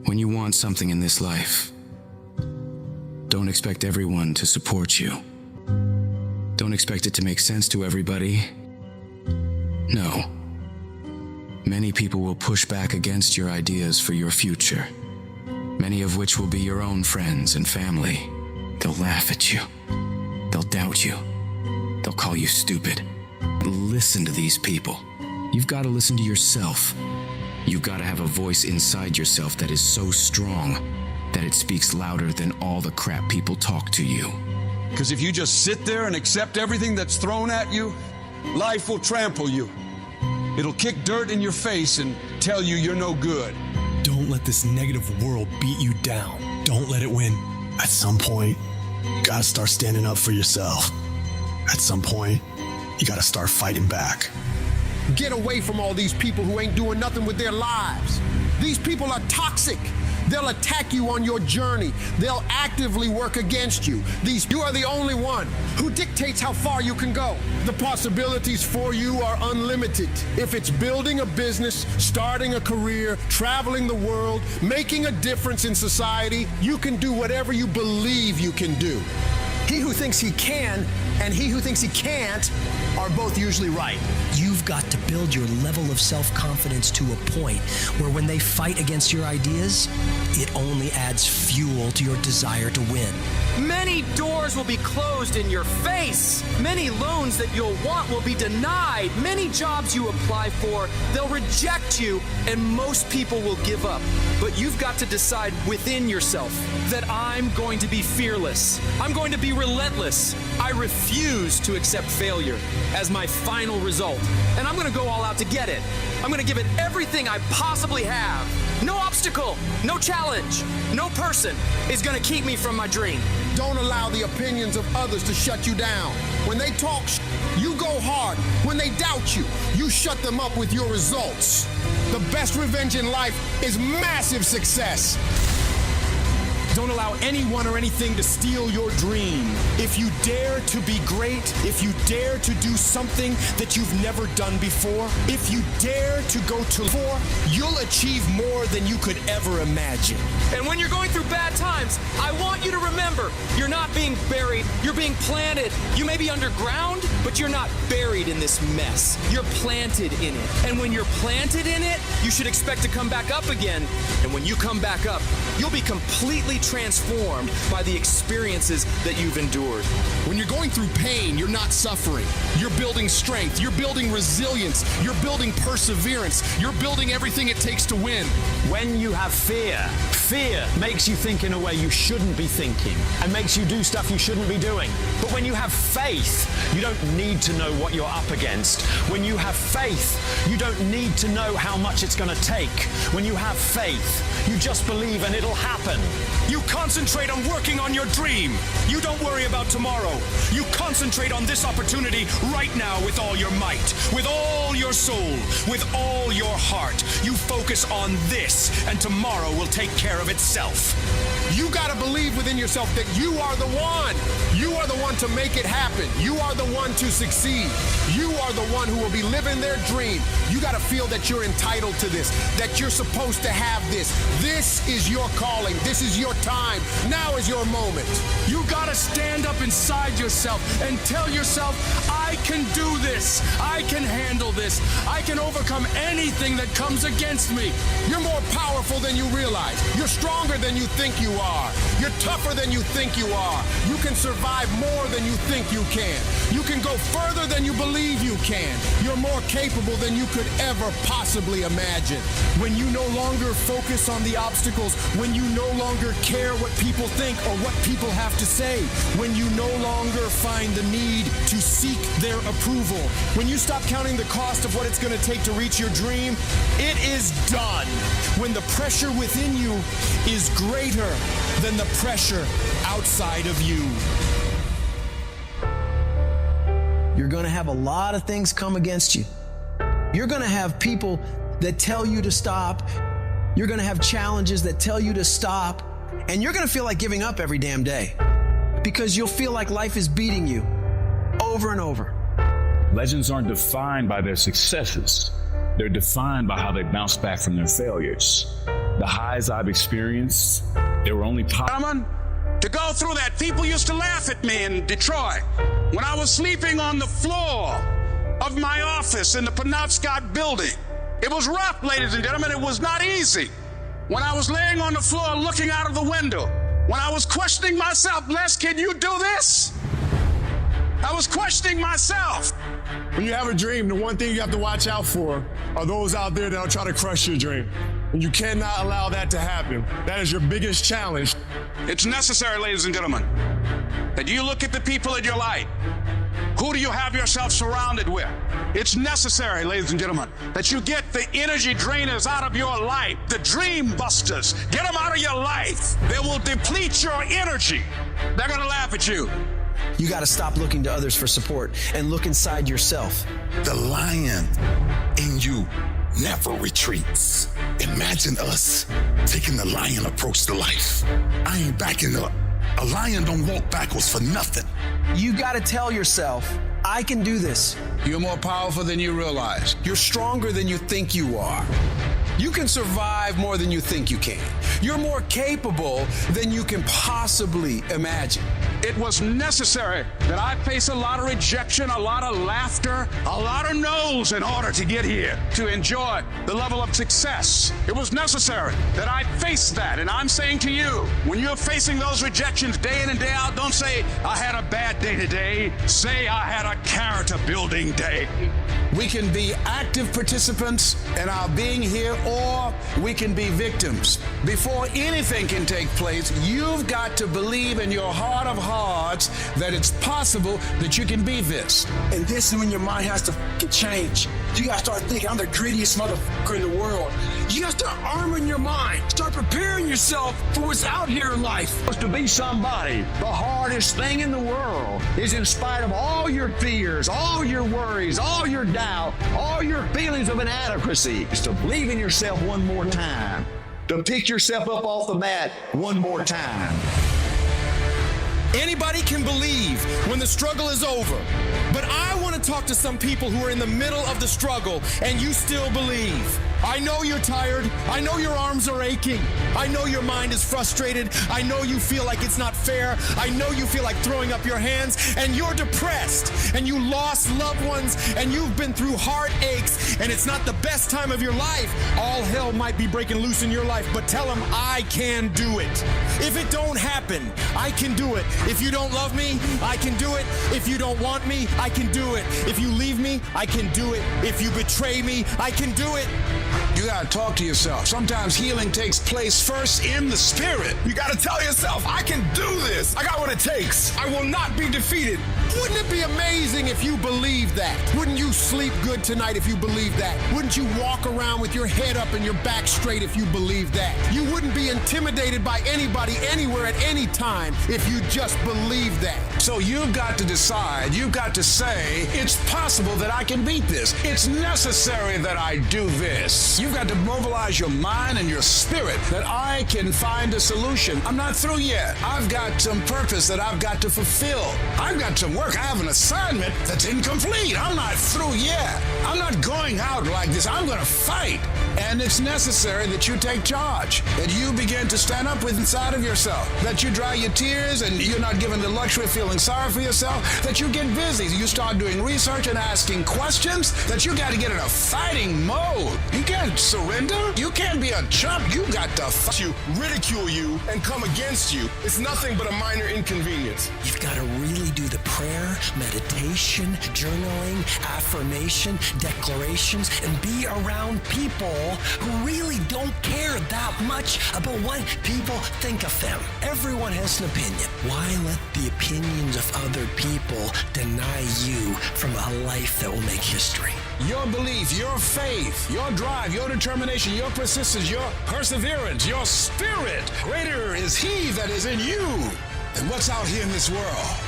When you want something in this life, don't expect everyone to support you. Don't expect it to make sense to everybody. No. Many people will push back against your ideas for your future, many of which will be your own friends and family. They'll laugh at you. They'll doubt you. They'll call you stupid. Listen to these people. You've got to listen to yourself. You've got to have a voice inside yourself that is so strong that it speaks louder than all the crap people talk to you. Because if you just sit there and accept everything that's thrown at you, life will trample you. It'll kick dirt in your face and tell you you're no good. Don't let this negative world beat you down. Don't let it win. At some point, you gotta start standing up for yourself. At some point, you gotta start fighting back. Get away from all these people who ain't doing nothing with their lives. These people are toxic. They'll attack you on your journey. They'll actively work against you. You are the only one who dictates how far you can go. The possibilities for you are unlimited. If it's building a business, starting a career, traveling the world, making a difference in society, you can do whatever you believe you can do. He who thinks he can and he who thinks he can't are both usually right. You've got to build your level of self-confidence to a point where when they fight against your ideas, it only adds fuel to your desire to win. Many doors will be closed in your face. Many loans that you'll want will be denied. Many jobs you apply for, they'll reject you, and most people will give up. But you've got to decide within yourself that I'm going to be fearless. I'm going to be relentless. I refuse to accept failure as my final result. And I'm going to go all out to get it. I'm going to give it everything I possibly have. No obstacle, no challenge, no person is going to keep me from my dream. Don't allow the opinions of others to shut you down. When they talk, you go hard. When they doubt you, you shut them up with your results. The best revenge in life is massive success. Don't allow anyone or anything to steal your dream. If you dare to be great, if you dare to do something that you've never done before, if you dare to go to war, you'll achieve more than you could ever imagine. And when you're going through bad times, I want you to remember, you're not being buried, you're being planted. You may be underground, but you're not buried in this mess. You're planted in it. And when you're planted in it, you should expect to come back up again. And when you come back up, you'll be completely transformed by the experiences that you've endured. When you're going through pain, you're not suffering. You're building strength. You're building resilience. You're building perseverance. You're building everything it takes to win. When you have fear, fear makes you think in a way you shouldn't be thinking and makes you do stuff you shouldn't be doing. But when you have faith, you don't need to know what you're up against. When you have faith, you don't need to know how much it's going to take. When you have faith, you just believe and it'll happen. You concentrate on working on your dream. You don't worry about tomorrow. You concentrate on this opportunity right now with all your might, with all your soul, with all your heart. You focus on this, and tomorrow will take care of itself. You gotta believe within yourself that you are the one. You are the one to make it happen. You are the one to succeed. You are the one who will be living their dream. You gotta feel that you're entitled to this, that you're supposed to have this. This is your calling. This is your time. Now is your moment. You gotta stand up inside yourself and tell yourself, I can do this. I can handle this. I can overcome anything that comes against me. You're more powerful than you realize. You're stronger than you think you are. You're tougher than you think you are. You can survive more than you think you can. You can go further than you believe you can. You're more capable than you could ever possibly imagine. When you no longer focus on the obstacles, when you no longer care what people think or what people have to say, when you no longer find the need to seek their approval, when you stop counting the cost of what it's going to take to reach your dream, it is done. When the pressure within you is greater than the pressure outside of you. You're going to have a lot of things come against you. You're going to have people that tell you to stop. You're going to have challenges that tell you to stop. And you're going to feel like giving up every damn day because you'll feel like life is beating you over and over. Legends aren't defined by their successes. They're defined by how they bounce back from their failures. The highs I've experienced, they were only possible. To go through that, people used to laugh at me in Detroit when I was sleeping on the floor of my office in the Penobscot building. It was rough, ladies and gentlemen. It was not easy. When I was laying on the floor looking out of the window, when I was questioning myself, Les, can you do this? I was questioning myself. When you have a dream, the one thing you have to watch out for are those out there that'll try to crush your dream. And you cannot allow that to happen. That is your biggest challenge. It's necessary, ladies and gentlemen, that you look at the people in your life. Who do you have yourself surrounded with? It's necessary, ladies and gentlemen, that you get the energy drainers out of your life, the dream busters. Get them out of your life. They will deplete your energy. They're going to laugh at you. You got to stop looking to others for support and look inside yourself. The lion in you never retreats. Imagine us taking the lion approach to life. I ain't backing up. A lion don't walk backwards for nothing. You got to tell yourself, I can do this. You're more powerful than you realize. You're stronger than you think you are. You can survive more than you think you can. You're more capable than you can possibly imagine. It was necessary that I face a lot of rejection, a lot of laughter, a lot of no's in order to get here, to enjoy the level of success. It was necessary that I face that. And I'm saying to you, when you're facing those rejections day in and day out, don't say, I had a bad day today. Say, I had a character building day. We can be active participants in our being here, or we can be victims. Before anything can take place, you've got to believe in your heart of hearts that it's possible that you can be this. And this is when your mind has to change. You gotta start thinking, I'm the greediest motherfucker in the world. You gotta start arming your mind. Start preparing yourself for what's out here in life. To be somebody, the hardest thing in the world is, in spite of all your fears, all your worries, all your doubt, all your feelings of inadequacy, is to believe in yourself one more time. To pick yourself up off the mat one more time. Anybody can believe when the struggle is over. But I want to talk to some people who are in the middle of the struggle and you still believe. I know you're tired. I know your arms are aching. I know your mind is frustrated. I know you feel like it's not fair. I know you feel like throwing up your hands, and you're depressed, and you lost loved ones, and you've been through heartaches, and it's not the best time of your life. All hell might be breaking loose in your life, but tell them I can do it. If it don't happen, I can do it. If you don't love me, I can do it. If you don't want me, I can do it. If you leave me, I can do it. If you betray me, I can do it. You gotta talk to yourself. Sometimes healing takes place first in the spirit. You gotta tell yourself, I can do this. I got what it takes. I will not be defeated. Wouldn't it be amazing if you believed that? Wouldn't you sleep good tonight if you believed that? Wouldn't you walk around with your head up and your back straight if you believed that? You wouldn't be intimidated by anybody, anywhere, at any time if you just believed that. So you've got to decide, you've got to say, it's possible that I can beat this. It's necessary that I do this. You've got to mobilize your mind and your spirit that I can find a solution. I'm not through yet. I've got some purpose that I've got to fulfill. I've got some work. I have an assignment that's incomplete. I'm not through yet. I'm not going out like this. I'm going to fight. And it's necessary that you take charge, that you begin to stand up with inside of yourself, that you dry your tears and you're not given the luxury of feeling sorry for yourself, that you get busy, you start doing research and asking questions, that you got to get in a fighting mode. You can't surrender. You can't be a chump. You got to fight. You ridicule you and come against you. It's nothing but a minor inconvenience. You've got to really do the prayer, meditation, journaling, affirmation, declarations, and be around people who really don't care that much about what people think of them. Everyone has an opinion. Why let the opinions of other people deny you from a life that will make history? Your belief, your faith, your drive, your determination, your persistence, your perseverance, your spirit. Greater is He that is in you than what's out here in this world.